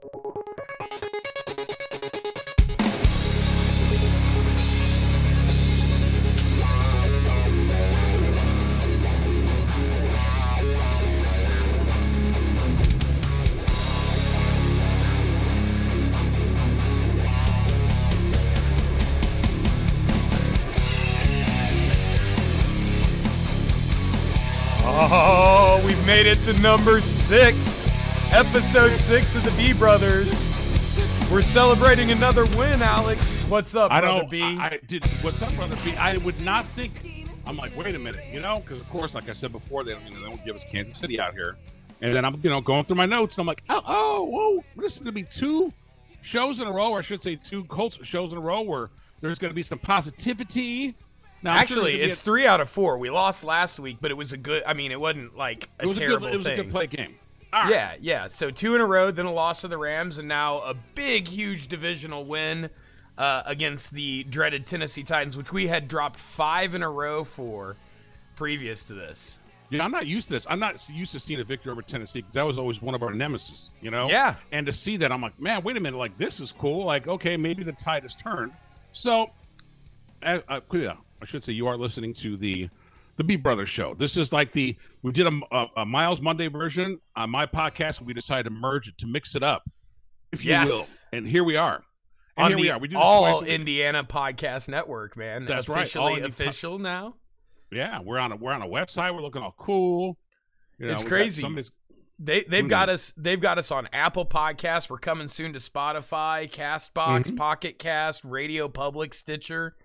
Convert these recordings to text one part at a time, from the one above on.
Oh, we've made it to number 6, episode 6 of the B Brothers. We're celebrating another win, Alex. What's up, Brother B? What's up, Brother B? I would not think. I'm like, wait a minute, because of course, like I said before, they don't give us Kansas City out here. And then I'm, going through my notes, and I'm like, whoa, this is going to be 2 shows in a row, or I should say 2 Colts shows in a row where there's going to be some positivity. Now, actually, it's 3 out of 4. We lost last week, but it was a good. I mean, it wasn't like a terrible thing. It was a good play game. Yeah. So 2 in a row, then a loss to the Rams, and now a big, huge divisional win against the dreaded Tennessee Titans, which we had dropped 5 in a row for previous to this. Yeah, I'm not used to this. I'm not used to seeing a victory over Tennessee because that was always one of our nemesis, Yeah. And to see that, I'm like, man, wait a minute, like this is cool. Like, okay, maybe the tide has turned. So, I should say you are listening to the B Brothers show. This is like we did a Myles Monday version on my podcast. We decided to merge it, to mix it up, if you will. And here we are. On the We do All Indiana Podcast Network, man. That's officially official now. Yeah, we're on a website. We're looking all cool. It's crazy. They've got us. They've got us on Apple Podcasts. We're coming soon to Spotify, Castbox, Pocket Cast, Radio Public, Stitcher.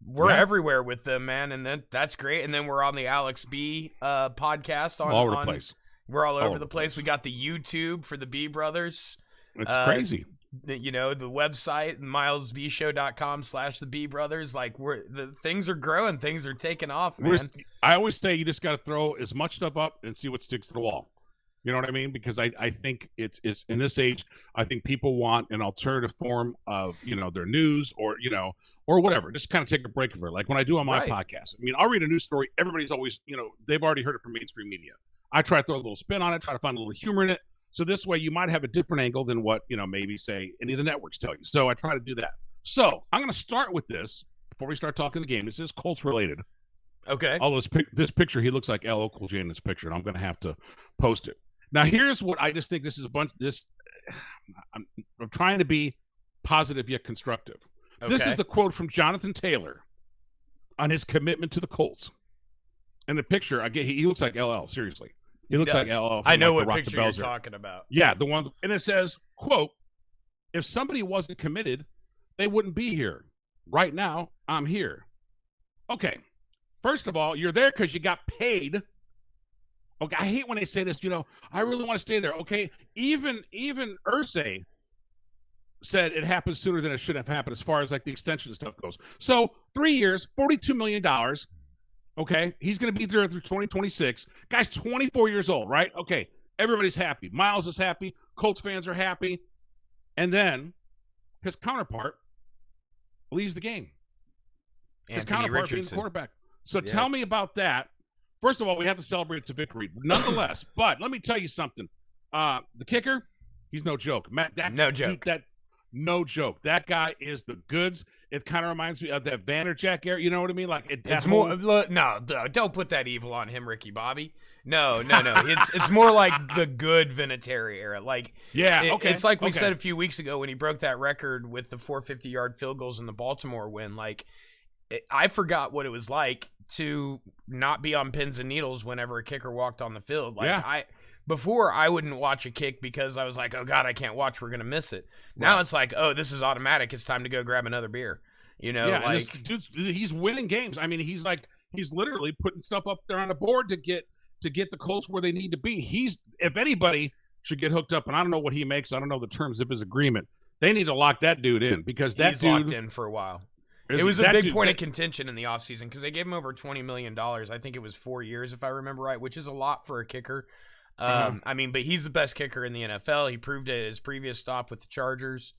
We're everywhere with them, man, and that's great. And then we're on the Alex B podcast. All over the place. We're all over the place. We got the YouTube for the B Brothers. It's crazy. The website, milesbshow.com/the B Brothers. Like the things are growing, things are taking off, man. I always say you just got to throw as much stuff up and see what sticks to the wall. You know what I mean? Because I think it's in this age, I think people want an alternative form of their news or whatever. Just kind of take a break from it. Like when I do on my podcast, I mean, I'll read a news story. Everybody's always they've already heard it from mainstream media. I try to throw a little spin on it, try to find a little humor in it. So this way you might have a different angle than what, maybe say any of the networks tell you. So I try to do that. So I'm going to start with this before we start talking the game. This is Colts related. Okay. Although this picture, he looks like LL Cool J in this picture, and I'm going to have to post it. Now, here's what I just think this is I'm trying to be positive yet constructive. Okay. This is the quote from Jonathan Taylor on his commitment to the Colts. And the picture, he looks like LL, seriously. He looks like LL. I know what picture you're talking about. Yeah, the one. And it says, quote, if somebody wasn't committed, they wouldn't be here. Right now, I'm here. Okay. First of all, you're there because you got paid. Okay, I hate when they say this, I really want to stay there. Okay, even Irsay said it happened sooner than it should have happened as far as like the extension stuff goes. So 3 years, $42 million. Okay, he's going to be there through 2026. Guy's 24 years old, right? Okay, everybody's happy. Myles is happy. Colts fans are happy. And then his counterpart leaves the game. His counterpart being the quarterback. So tell me about that. First of all, we have to celebrate it's a victory, nonetheless. But let me tell you something. The kicker, he's no joke. No joke. No joke. That guy is the goods. It kind of reminds me of that Vanderjack era. You know what I mean? Like it's more. No, don't put that evil on him, Ricky Bobby. No. It's more like the good Vinatieri era. Like it's like we said a few weeks ago when he broke that record with the 450-yard field goals in the Baltimore win. Like I forgot what it was like to not be on pins and needles whenever a kicker walked on the field. Like before I wouldn't watch a kick because I was like, oh God, I can't watch. We're going to miss it. Now it's like, oh, this is automatic. It's time to go grab another beer. He's winning games. I mean, he's literally putting stuff up there on the board to get the Colts where they need to be. If anybody should get hooked up, and I don't know what he makes. I don't know the terms of his agreement. They need to lock that dude in because he's locked in for a while. It was a big point of contention in the offseason because they gave him over $20 million. I think it was 4 years, if I remember right, which is a lot for a kicker. I mean, but he's the best kicker in the NFL. He proved it at his previous stop with the Chargers.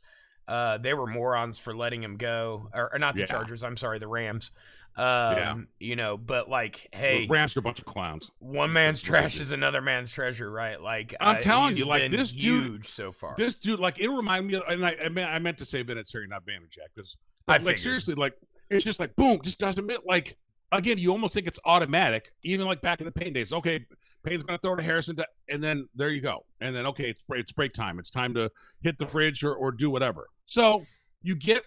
They were morons for letting him go, or not the Chargers. I'm sorry, the Rams. You know, but like, hey, the Rams are a bunch of clowns. One man's trash is another man's treasure, right? Like, I'm telling you, like this huge dude so far. This dude, like, it reminded me of, and I meant to say Vinatieri, not Vanderjack, because like seriously, like it's just like boom, just doesn't like. Again, you almost think it's automatic, even like back in the Payne days. Okay, Payne's going to throw to Harrison, and then there you go. And then, okay, it's break time. It's time to hit the fridge or do whatever. So you get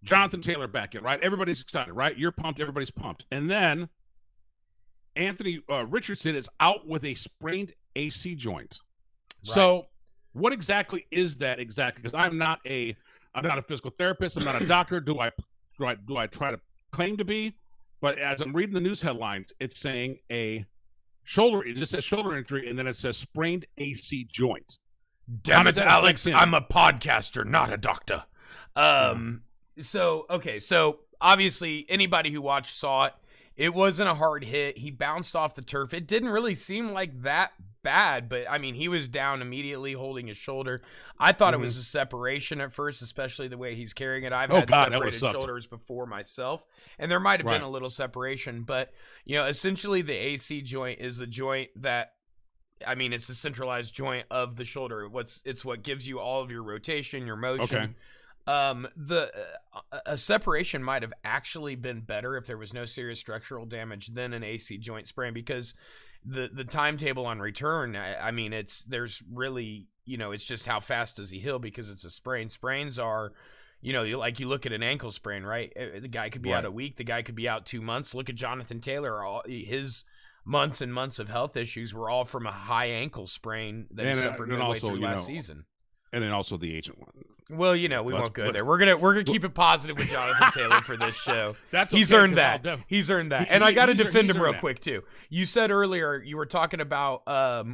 Jonathan Taylor back in, right? Everybody's excited, right? You're pumped. Everybody's pumped. And then Anthony Richardson is out with a sprained AC joint. Right. So what exactly is that exactly? Because I'm not a physical therapist. I'm not a doctor. Do I try to claim to be? But as I'm reading the news headlines, it's saying a shoulder. It just says shoulder injury, and then it says sprained AC joint. Damn it, Alex! I'm a podcaster, not a doctor. So obviously anybody who watched saw it. It wasn't a hard hit. He bounced off the turf. It didn't really seem like that bad, but I mean, he was down immediately holding his shoulder. I thought it was a separation at first, especially the way he's carrying it. I've had separated shoulders before myself, and there might have been a little separation, but you know, essentially the AC joint is the joint that, I mean, it's the centralized joint of the shoulder. It's what gives you all of your rotation, your motion. Okay. A separation might have actually been better if there was no serious structural damage than an AC joint sprain, because the timetable on return, I mean, there's really, you know, it's just how fast does he heal, because it's a sprain. Sprains are, you know, you look at an ankle sprain, right? The guy could be out a week. The guy could be out 2 months. Look at Jonathan Taylor. His months and months of health issues were all from a high ankle sprain that he suffered midway through last season. And then also the agent one. Well, you know, we won't go there. We're gonna keep it positive with Jonathan Taylor for this show. He's earned that. He's earned that. And I got to defend him real quick too. You said earlier, you were talking about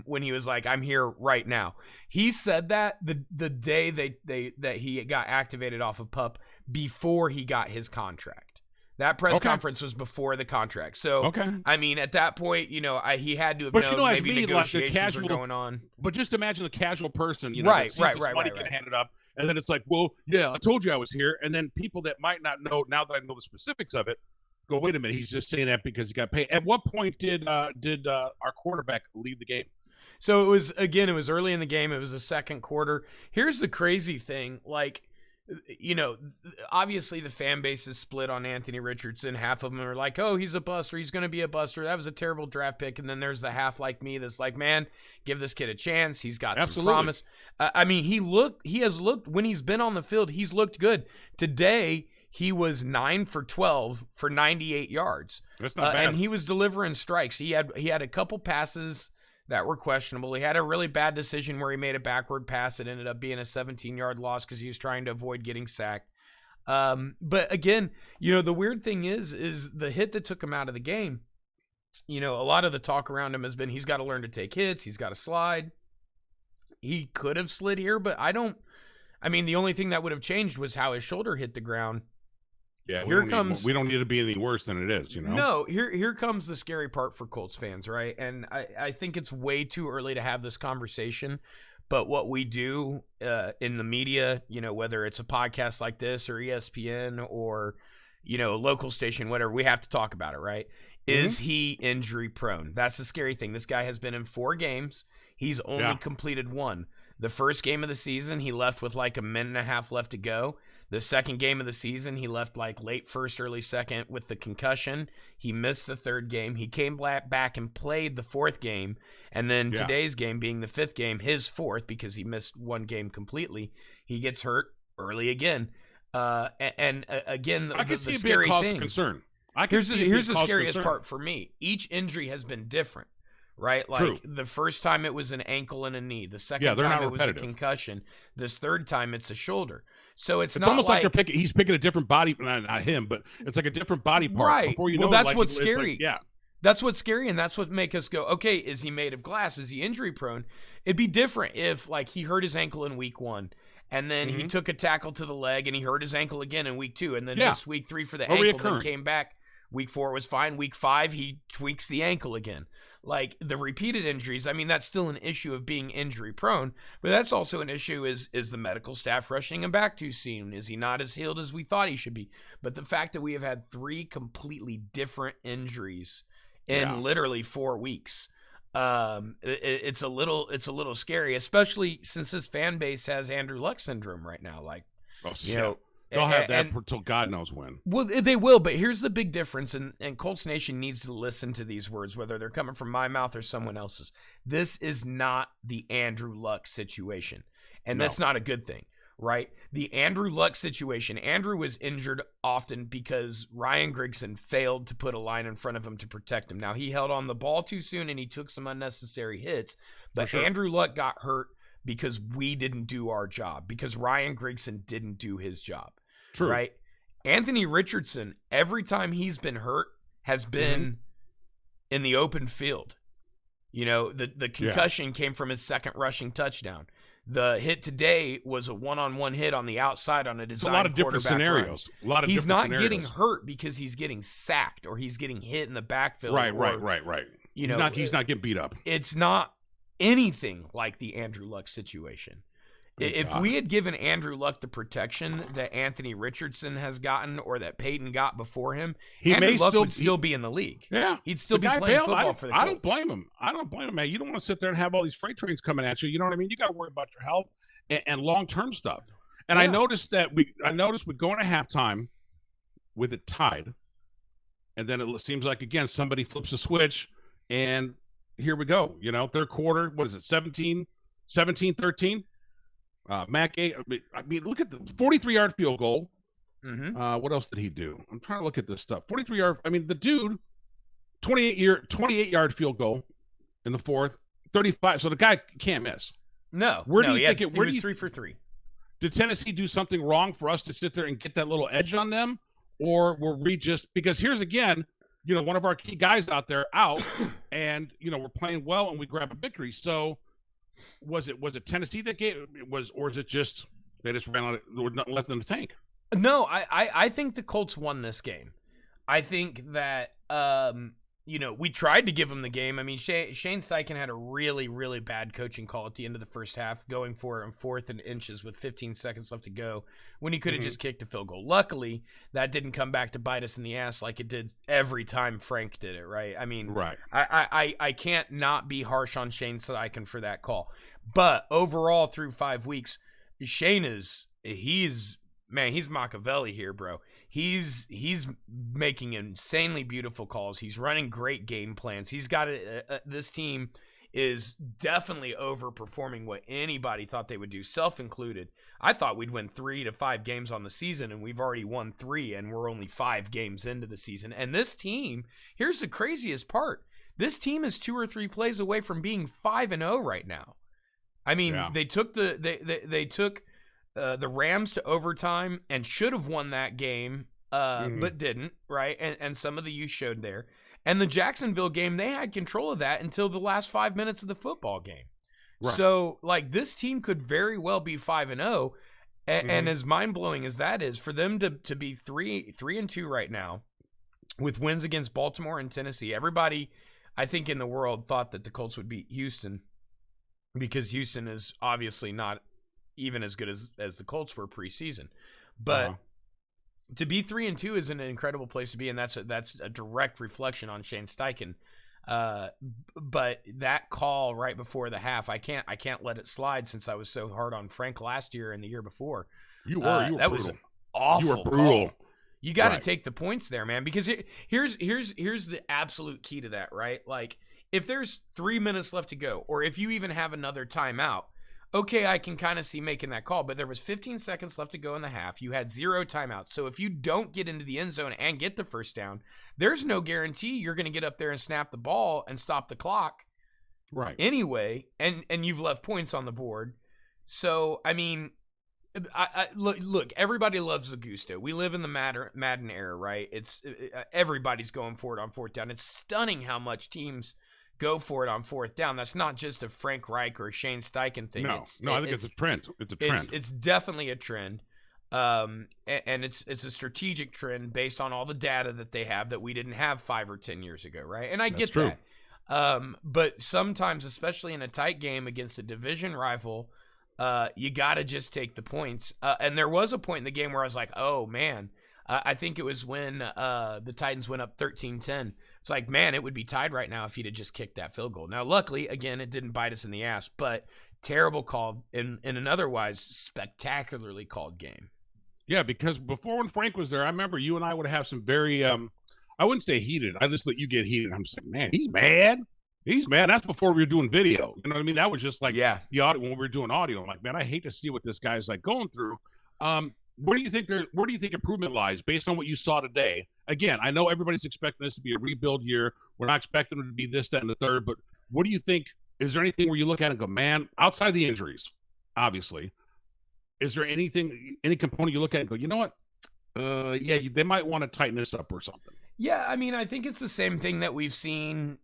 when he was like, "I'm here right now." He said that the day that he got activated off of PUP before he got his contract. That press conference was before the contract. So, I mean, at that point, you know, he had to have known maybe negotiations were going on. But just imagine the casual person, you know, right. Get handed up, and then it's like, well, yeah, I told you I was here. And then people that might not know, now that I know the specifics of it, go, wait a minute, he's just saying that because he got paid. At what point did our quarterback leave the game? So it was early in the game. It was the second quarter. Here's the crazy thing, like, you know, obviously the fan base is split on Anthony Richardson. Half of them are like, oh, he's a buster. He's going to be a buster. That was a terrible draft pick. And then there's the half like me that's like, man, give this kid a chance. He's got some promise. I mean, he has looked, when he's been on the field, he's looked good. Today, he was 9 for 12 for 98 yards. That's not bad. And he was delivering strikes. He had a couple passes that were questionable. He had a really bad decision where he made a backward pass. It ended up being a 17-yard loss because he was trying to avoid getting sacked. But again, you know, the weird thing is the hit that took him out of the game. You know, a lot of the talk around him has been he's got to learn to take hits. He's got to slide. He could have slid here, but I mean, the only thing that would have changed was how his shoulder hit the ground. Yeah, we don't need to be any worse than it is, you know? No, here comes the scary part for Colts fans, right? And I think it's way too early to have this conversation, but what we do in the media, you know, whether it's a podcast like this or ESPN or, you know, a local station, whatever, we have to talk about it, right? Is he injury prone? That's the scary thing. This guy has been in 4 games. He's only completed 1. The first game of the season, he left with like a minute and a half left to go. The second game of the season, he left like late first, early second with the concussion. He missed the third game. He came back and played the 4th game. And then today's game being the 5th game, his 4th, because he missed 1 game completely, he gets hurt early again. And again, I can the see scary thing. Concern. Here's the scariest part for me. Each injury has been different. Right? Like the first time it was an ankle and a knee. The second time it was a concussion. This third time it's a shoulder. So it's not almost like he's picking a different body, not him, but it's like a different body part. Right. Before you know that's like, what's scary. Like, that's what's scary, and that's what make us go, okay, is he made of glass? Is he injury prone? It'd be different if like he hurt his ankle in week 1. And then he took a tackle to the leg and he hurt his ankle again in week 2. And then this week 3 for the ankle and came back Week 4 was fine. Week 5, he tweaks the ankle again. Like, the repeated injuries, I mean, that's still an issue of being injury prone, but that's also an issue is the medical staff rushing him back too soon? Is he not as healed as we thought he should be? But the fact that we have had 3 completely different injuries in literally 4 weeks, it's a little scary, especially since his fan base has Andrew Luck syndrome right now. Like, you know, they'll have that until God knows when. Well, they will, but here's the big difference, and Colts Nation needs to listen to these words, whether they're coming from my mouth or someone else's. This is not the Andrew Luck situation, and that's not a good thing, right? The Andrew Luck situation, Andrew was injured often because Ryan Grigson failed to put a line in front of him to protect him. Now, he held on the ball too soon, and he took some unnecessary hits, but Andrew Luck got hurt because we didn't do our job, because Ryan Grigson didn't do his job. True. Right? Anthony Richardson, every time he's been hurt, has been in the open field. You know, the concussion came from his second rushing touchdown. The hit today was a one-on-one hit on the outside on a design quarterback. A lot of different scenarios. He's not getting hurt because he's getting sacked or he's getting hit in the backfield. Right. You know, he's not getting beat up. It's not anything like the Andrew Luck situation. If we had given Andrew Luck the protection that Anthony Richardson has gotten or that Peyton got before him, Andrew Luck would still be in the league. Yeah. He'd still be playing football for the Colts. I don't blame him. Man. You don't want to sit there and have all these freight trains coming at you. You know what I mean? You got to worry about your health and long-term stuff. And I noticed we go into halftime with it tied, and then it seems like, again, somebody flips a switch, and here we go. You know, third quarter, what is it, 17-13? Mac, I mean, look at the 43-yard field goal. What else did he do? I'm trying to look at this stuff. 43-yard. I mean, the dude, 28-yard field goal in the fourth, 35. So the guy can't miss. No. Where do you think it was 3 for 3? Did Tennessee do something wrong for us to sit there and get that little edge on them, or were we just because here's again, you know, one of our key guys out there out, and you know we're playing well and we grab a victory. So. Was it Tennessee that gave or is it just they just ran out left in the tank? No, I think the Colts won this game. I think that you know, we tried to give him the game. I mean, Shane Steichen had a really, really bad coaching call at the end of the first half, going for it on 4th and inches with 15 seconds left to go when he could have just kicked a field goal. Luckily, that didn't come back to bite us in the ass like it did every time Frank did it, right? I mean, I can't not be harsh on Shane Steichen for that call. But overall, through 5 weeks, Shane he's Machiavelli here, bro. He's making insanely beautiful calls. He's running great game plans. He's got this team is definitely overperforming what anybody thought they would do, self included. I thought we'd win 3 to 5 games on the season, and we've already won 3, and we're only 5 games into the season. And this team, here's the craziest part: this team is 2 or 3 plays away from being 5-0 right now. I mean, they took they took the Rams to overtime and should have won that game, but didn't, right? And some of the youth showed there. And the Jacksonville game, they had control of that until the last 5 minutes of the football game. Right. So, like, this team could very well be 5-0, and as mind-blowing as that is, for them to be 3-2 right now with wins against Baltimore and Tennessee, everybody, I think, in the world thought that the Colts would beat Houston because Houston is obviously not even as good as the Colts were preseason. But to be 3-2 is an incredible place to be, and that's a direct reflection on Shane Steichen. But that call right before the half, I can't let it slide since I was so hard on Frank last year and the year before. You were that brutal. Was an awful you were brutal. Call. You got to take the points there, man, because here's the absolute key to that, right? Like, if there's 3 minutes left to go, or if you even have another timeout, okay, I can kind of see making that call, but there was 15 seconds left to go in the half. You had 0 timeouts. So if you don't get into the end zone and get the first down, there's no guarantee you're going to get up there and snap the ball and stop the clock. Right. Anyway, and you've left points on the board. So, I mean, look, everybody loves the gusto. We live in the Madden era, right? It's everybody's going for it on 4th down. It's stunning how much teams go for it on 4th down. That's not just a Frank Reich or a Shane Steichen thing. No, I think it's a trend. It's a trend. It's definitely a trend. And it's a strategic trend based on all the data that they have that we didn't have 5 or 10 years ago, right? And I get true. that. But sometimes, especially in a tight game against a division rival, you got to just take the points. And there was a point in the game where I was like, oh, man. I think it was when the Titans went up 13-10. It's like, man, it would be tied right now if he'd have just kicked that field goal. Now, luckily, again, it didn't bite us in the ass, but terrible call in an otherwise spectacularly called game. Yeah, because before when Frank was there, I remember you and I would have some very, I wouldn't say heated. I just let you get heated. I'm just like, man, he's mad. He's mad. That's before we were doing video. You know what I mean? That was just like the audio when we were doing audio. I'm like, man, I hate to see what this guy's like going through. Where do you think improvement lies based on what you saw today? Again, I know everybody's expecting this to be a rebuild year. We're not expecting them to be this, that, and the third. But what do you think? Is there anything where you look at it and go, man, outside the injuries, obviously, is there any component you look at and go, you know what? They might want to tighten this up or something. Yeah, I mean, I think it's the same thing that we've seen,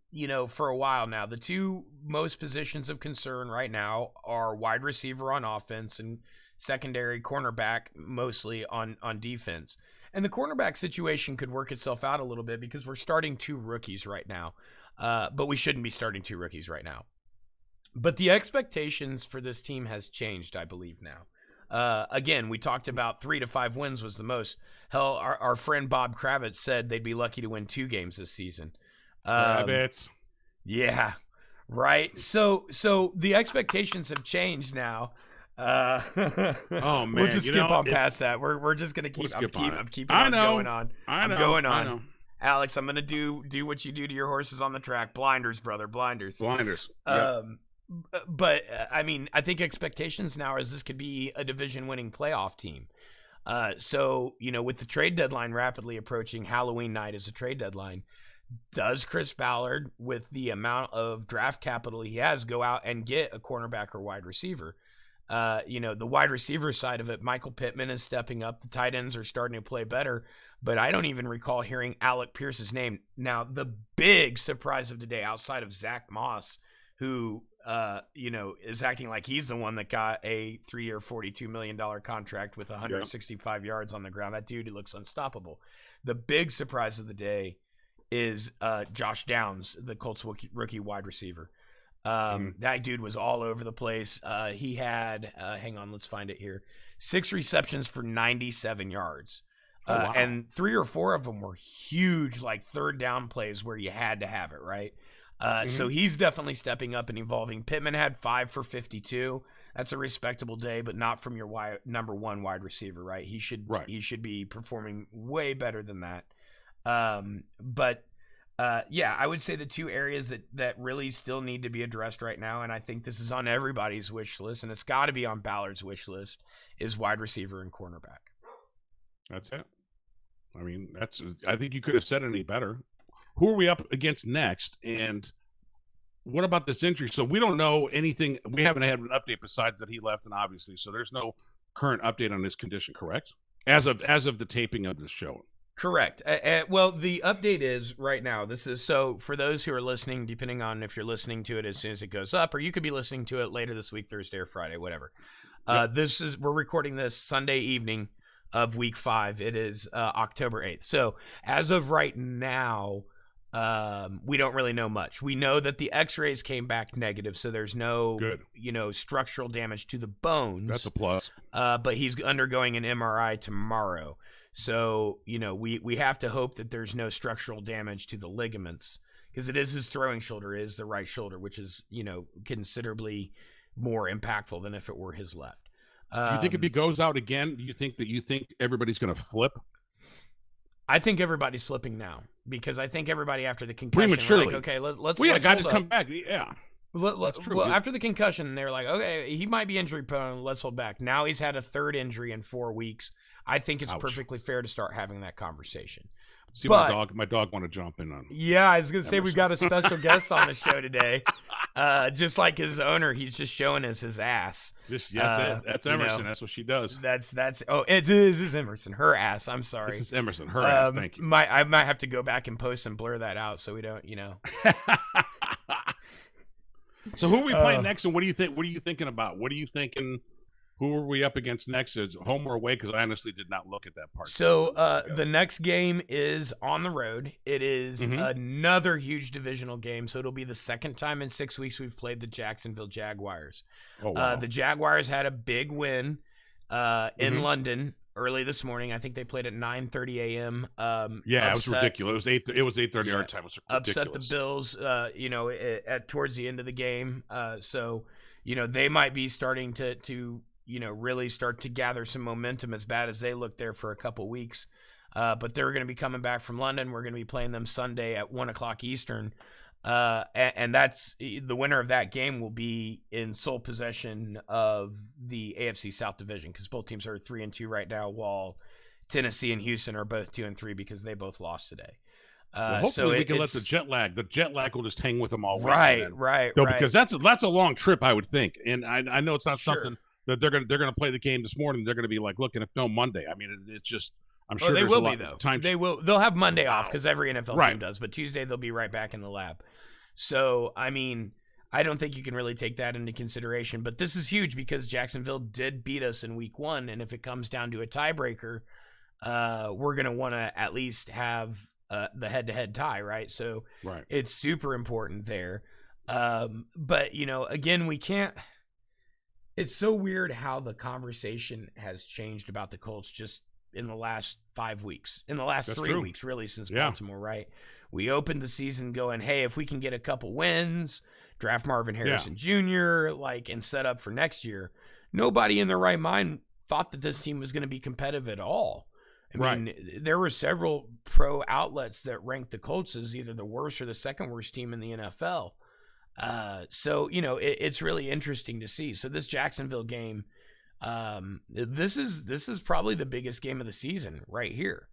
for a while now. The two most positions of concern right now are wide receiver on offense and secondary cornerback, mostly on defense. And the cornerback situation could work itself out a little bit because we're starting 2 rookies right now. But we shouldn't be starting 2 rookies right now. But the expectations for this team has changed, I believe, now. Again, we talked about 3 to 5 wins was the most. Hell, our friend Bob Kravitz said they'd be lucky to win 2 games this season. Kravitz. Yeah, right. So the expectations have changed now. Oh man, we'll just skip on past that. We're just gonna keep. I'm keeping on going on. I'm going on. I know. Alex, I'm gonna do what you do to your horses on the track. Blinders, brother, blinders. Yep. But I mean, I think expectations now is this could be a division-winning playoff team. So with the trade deadline rapidly approaching, Halloween night is a trade deadline. Does Chris Ballard, with the amount of draft capital he has, go out and get a cornerback or wide receiver? The wide receiver side of it, Michael Pittman is stepping up. The tight ends are starting to play better, but I don't even recall hearing Alec Pierce's name. Now, the big surprise of today, outside of Zach Moss, who is acting like he's the one that got a 3-year, $42 million contract with 165 yards on the ground. That dude, he looks unstoppable. The big surprise of the day is Josh Downs, the Colts rookie wide receiver. That dude was all over the place. He had, hang on, let's find it here, 6 receptions for 97 yards. Wow. And 3 or 4 of them were huge, like third down plays where you had to have it, right? So he's definitely stepping up and evolving. Pittman had 5 for 52. That's a respectable day, but not from your number 1 wide receiver, right? He should be performing way better than that. I would say the 2 areas that really still need to be addressed right now, and I think this is on everybody's wish list, and it's got to be on Ballard's wish list, is wide receiver and cornerback. That's it. I mean, I think you could have said any better. Who are we up against next? And what about this injury? So we don't know anything. We haven't had an update besides that he left, and obviously, so there's no current update on his condition, correct? As of the taping of this show. Correct. Well, the update is right now. This is so for those who are listening, depending on if you're listening to it as soon as it goes up, or you could be listening to it later this week, Thursday or Friday, whatever. Yep. We're recording this Sunday evening of week 5. It is October 8th. So as of right now, we don't really know much. We know that the x-rays came back negative, so there's no structural damage to the bones. That's a plus. But he's undergoing an MRI tomorrow. So, we have to hope that there's no structural damage to the ligaments, because it is his throwing shoulder, is the right shoulder, which is, considerably more impactful than if it were his left. Do you think if he goes out again, do you think everybody's going to flip? I think everybody's flipping now, because I think everybody after the concussion, prematurely. Like, okay, let's guys come back. Yeah. That's true. Well, after the concussion, they're like, okay, he might be injury prone. Let's hold back. Now he's had a 3rd injury in 4 weeks. I think it's perfectly fair to start having that conversation. See, my dog want to jump in on. Yeah, I was gonna say we've got a special guest on the show today. Just like his owner, he's just showing us his ass. That's Emerson. That's what she does. It is Emerson. Her ass. I'm sorry. This is Emerson. Her ass. Thank you. I might have to go back and post and blur that out so we don't. So who are we playing next, and what do you think? What are you thinking about? What are you thinking? Who are we up against next? Is home or away? Because I honestly did not look at that part. So the next game is on the road. It is another huge divisional game. So it'll be the second time in 6 weeks we've played the Jacksonville Jaguars. Oh, wow. The Jaguars had a big win in London early this morning. I think they played at 9:30 a.m. It was ridiculous. It was 8:30 our time. It was ridiculous. Upset the Bills, at towards the end of the game. So they might be starting to really start to gather some momentum, as bad as they looked there for a couple weeks. But they're going to be coming back from London. We're going to be playing them Sunday at 1:00 Eastern. And that's the winner of that game will be in sole possession of the AFC South Division, because both teams are 3-2 right now, while Tennessee and Houston are both 2-3 because they both lost today. Hopefully we can let the jet lag will just hang with them all right. Because that's a long trip, I would think. And I know it's not something that they're gonna play the game this morning. They're gonna be like looking at film Monday. I mean, it's just. I'm sure they will be, though. They'll have Monday off, because every NFL team does. But Tuesday they'll be right back in the lab. So, I mean, I don't think you can really take that into consideration. But this is huge, because Jacksonville did beat us in week 1. And if it comes down to a tiebreaker, we're going to want to at least have the head-to-head tie, right? So it's super important there. But, again, we can't – it's so weird how the conversation has changed about the Colts just in the last 5 weeks, in the last 3 weeks, really, since Baltimore, right? We opened the season going, hey, if we can get a couple wins, draft Marvin Harrison Jr., and set up for next year. Nobody in their right mind thought that this team was going to be competitive at all. I mean, there were several pro outlets that ranked the Colts as either the worst or the second worst team in the NFL. So, it's really interesting to see. So this Jacksonville game, this is probably the biggest game of the season right here.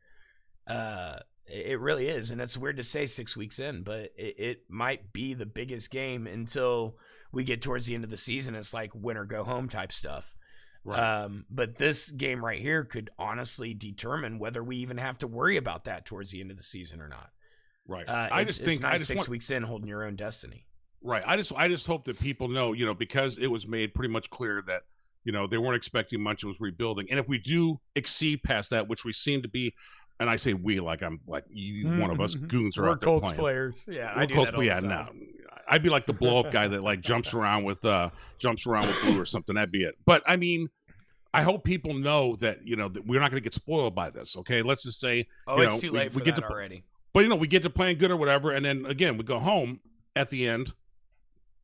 It really is, and it's weird to say 6 weeks in, but it might be the biggest game until we get towards the end of the season. It's like win or go home type stuff. But this game right here could honestly determine whether we even have to worry about that towards the end of the season or not. It's not 6 weeks in holding your own destiny. I just hope that people know, because it was made pretty much clear that they weren't expecting much. It was rebuilding. And if we do exceed past that, which we seem to be, and I say we, like I'm like one of us goons are out there Colts playing. Players. Yeah, I do Colts, that all the time. No, I'd be like the blow up guy that jumps around with blue or something. That'd be it. But I mean, I hope people know that that we're not going to get spoiled by this. Okay, let's just say it's too late for that already. But we get to playing good or whatever, and then again we go home at the end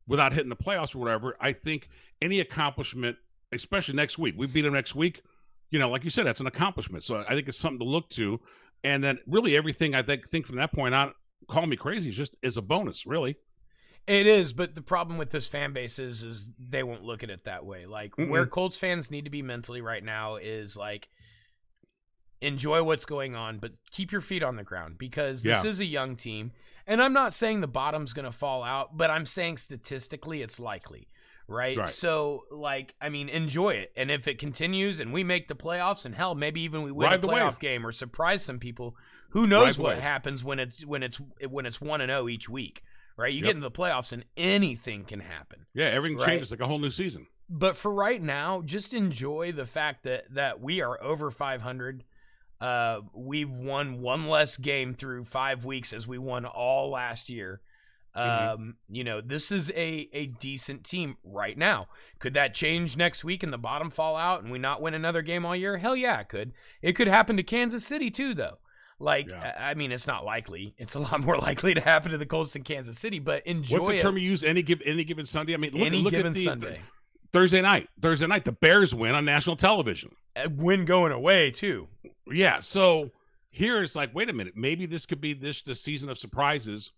without hitting the playoffs or whatever. I think any accomplishment, especially next week, we beat them next week. Like you said, that's an accomplishment. So I think it's something to look to. And then really everything I think from that point on, call me crazy, is a bonus, really. It is, but the problem with this fan base is they won't look at it that way. Where Colts fans need to be mentally right now is enjoy what's going on, but keep your feet on the ground, because this is a young team. And I'm not saying the bottom's going to fall out, but I'm saying statistically it's likely. Right. So, enjoy it. And if it continues and we make the playoffs, and hell, maybe even we win a playoff game or surprise some people, who knows what happens when it's 1-0 each week, right? You get into the playoffs and anything can happen. Yeah, everything changes, like a whole new season. But for right now, just enjoy the fact that we are over 500. We've won one less game through 5 weeks as we won all last year. This is a decent team right now. Could that change next week and the bottom fall out and we not win another game all year? Hell yeah, it could. It could happen to Kansas City too, though. I mean, it's not likely. It's a lot more likely to happen to the Colts than Kansas City, but enjoy it. What's the term you use? Any given Sunday? I mean, look at Sunday. Thursday night, the Bears win on national television. A win going away too. Yeah, so here it's like, wait a minute, maybe this could be the season of surprises.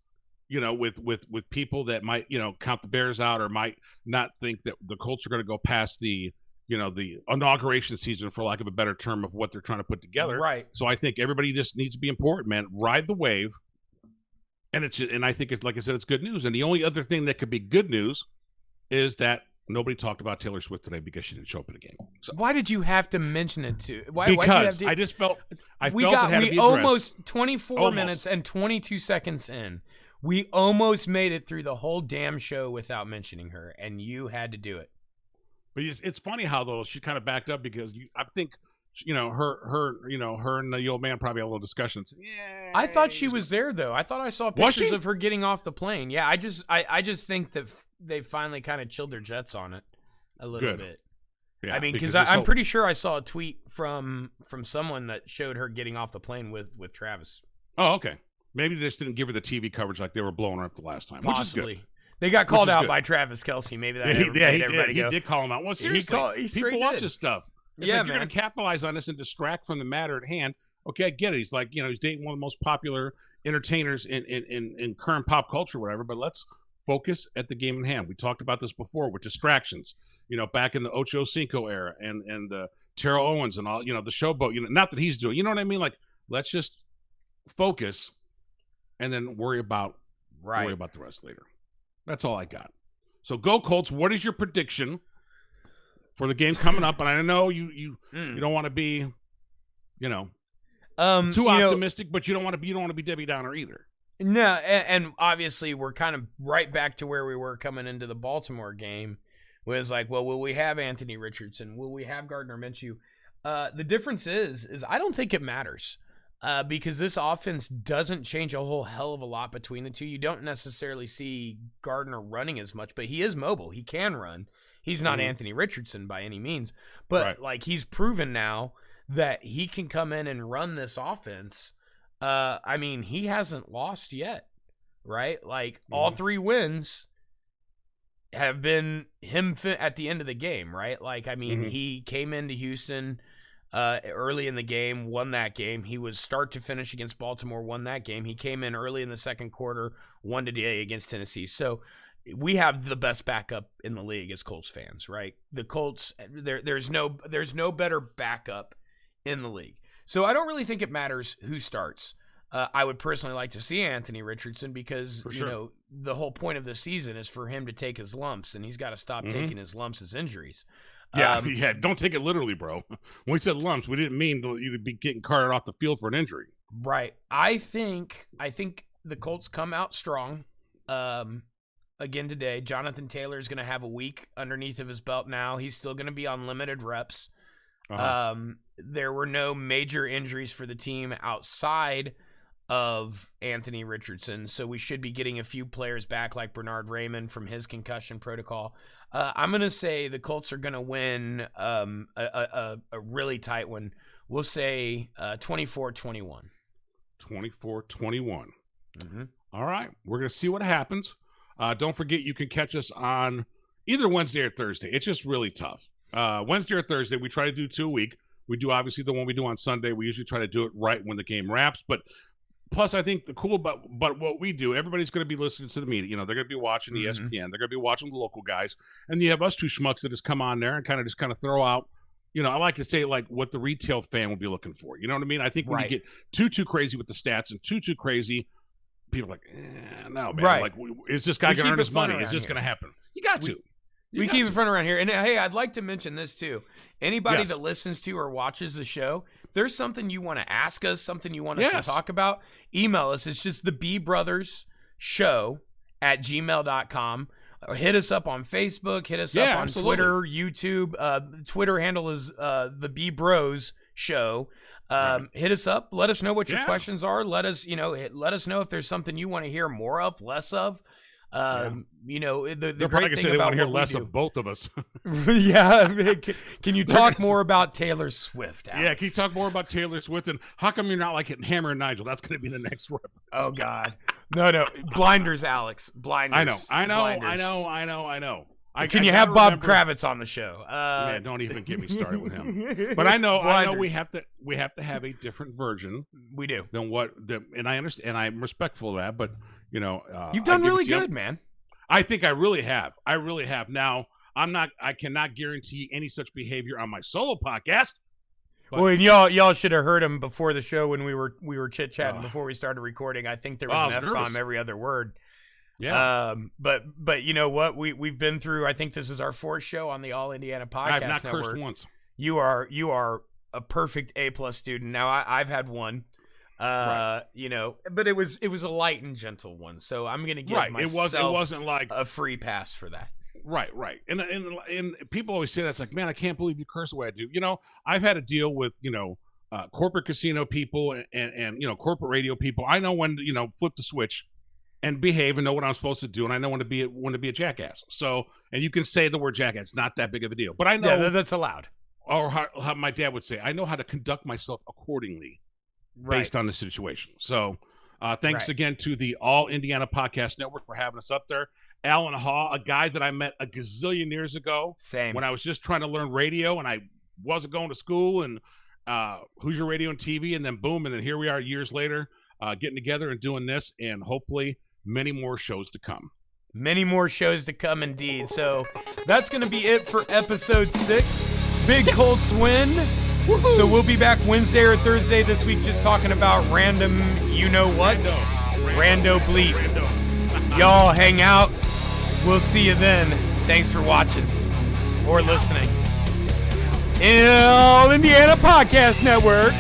With people that might, count the Bears out or might not think that the Colts are going to go past the inauguration season, for lack of a better term, of what they're trying to put together. Right. So I think everybody just needs to be important, man. Ride the wave. And I think it's, like I said, it's good news. And the only other thing that could be good news is that nobody talked about Taylor Swift today because she didn't show up in the game. So, why did you have to mention it to? Because I just felt it had to be addressed. We almost 24 minutes and 22 seconds in. We almost made it through the whole damn show without mentioning her, and you had to do it. But it's funny how though she kind of backed up because I think her and the old man probably had a little discussion. Yeah, I thought she was there though. I thought I saw pictures of her getting off the plane. Yeah, I just think that they finally kind of chilled their jets on it a little bit. Yeah, I mean, because I'm pretty sure I saw a tweet from someone that showed her getting off the plane with Travis. Oh, okay. Maybe they just didn't give her the TV coverage like they were blowing her up the last time. Possibly. Which is good. They got called out by Travis Kelce. Maybe that made everybody go. He did call him out. Well, seriously, people watch this stuff. It's like you're going to capitalize on this and distract from the matter at hand. Okay, I get it. He's like, he's dating one of the most popular entertainers in current pop culture, whatever. But let's focus at the game in hand. We talked about this before with distractions. Back in the Ocho Cinco era and the Terrell Owens and all, the Showboat. Not that he's doing. You know what I mean? Like, let's just focus and then worry about the rest later. That's all I got. So go Colts. What is your prediction for the game coming up? And I know you don't want to be, too optimistic, but you don't want to be Debbie Downer either. No, and obviously we're kind of right back to where we were coming into the Baltimore game. Was like, well, will we have Anthony Richardson? Will we have Gardner Minshew? The difference is I don't think it matters because this offense doesn't change a whole hell of a lot between the two. You don't necessarily see Gardner running as much, but he is mobile. He can run. He's not Anthony Richardson by any means, but like he's proven now that he can come in and run this offense. I mean, he hasn't lost yet, right? Like all 3 wins have been him at the end of the game, right? Like, I mean, he came into Houston early in the game, won that game. He was start to finish against Baltimore, won that game. He came in early in the second quarter, won today against Tennessee. So we have the best backup in the league as Colts fans, right? The Colts, there's no better backup in the league. So I don't really think it matters who starts. I would personally like to see Anthony Richardson because, the whole point of the season is for him to take his lumps, and he's got to stop taking his lumps as injuries. Yeah, don't take it literally, bro. When we said lumps, we didn't mean you'd be getting carted off the field for an injury. Right. I think the Colts come out strong again today. Jonathan Taylor is going to have a week underneath of his belt now. He's still going to be on limited reps. There were no major injuries for the team outside of Anthony Richardson, so we should be getting a few players back like Bernard Raymond from his concussion protocol. I'm going to say the Colts are going to win a really tight one. We'll say 24-21. 24-21. All right, we're going to see what happens. Don't forget you can catch us on either Wednesday or Thursday. It's just really tough. Wednesday or Thursday, we try to do 2 a week. We do obviously the one we do on Sunday. We usually try to do it right when the game wraps, but plus, I think the cool about what we do, everybody's going to be listening to the media. They're going to be watching ESPN. They're going to be watching the local guys. And you have us two schmucks that just come on there and kind of throw out, I like to say like what the retail fan will be looking for. You know what I mean? I think when you get too crazy with the stats and too crazy, people are like, no, man. Right. Like, is this guy going to earn his money? Is this going to happen? You got to. We keep it fun around here. And hey, I'd like to mention this too. Anybody that listens to or watches the show, if there's something you want to ask us, something you want us to talk about, email us. It's just the bbrothershow@gmail.com. Or hit us up on Facebook. Hit us up on Twitter, YouTube. Twitter handle is the B Bros Show. Hit us up. Let us know what your questions are. Let us know if there's something you want to hear more of, less of. The great thing about what hear less of both of us. Can you talk more about Taylor Swift, Alex? Yeah, can you talk more about Taylor Swift? And how come you're not like hitting Hammer and Nigel? That's going to be the next reference. Oh God, no, blinders, Alex, blinders. I know. Can you have Bob Kravitz on the show? Man, don't even get me started with him. But I know we have to have a different version. We do. And I understand, and I'm respectful of that. But you've done really good, man. I think I really have. Now, I cannot guarantee any such behavior on my solo podcast. Well, and y'all should have heard him before the show when we were chit-chatting before we started recording. I think there was an F-bomb every other word. Yeah. But you know what? We've been through, I think this is our 4th show on the All Indiana Podcast I've not Network. cursed once. You are a perfect A+ student. Now I've had one. But it was a light and gentle one, so I'm gonna give myself it wasn't like a free pass for that. Right. And people always say that's like, man, I can't believe you curse the way I do. I've had to deal with, corporate casino people and corporate radio people. I know when to, flip the switch and behave and know what I'm supposed to do, and I know when to be a jackass. So, and you can say the word jackass, it's not that big of a deal. But I know that's allowed. Or how my dad would say, I know how to conduct myself accordingly based on the situation. So, thanks again to the All Indiana Podcast Network for having us up there. Alan Haw, a guy that I met a gazillion years ago. Same. When I was just trying to learn radio and I wasn't going to school, and Hoosier Radio and TV, and then boom, and then here we are years later getting together and doing this, and hopefully many more shows to come. Many more shows to come indeed. So that's going to be it for episode 6. Big Colts win. Woo-hoo. So we'll be back Wednesday or Thursday this week just talking about random you-know-what. Rando bleep. Rando. Y'all hang out. We'll see you then. Thanks for watching or listening. All Indiana Podcast Network.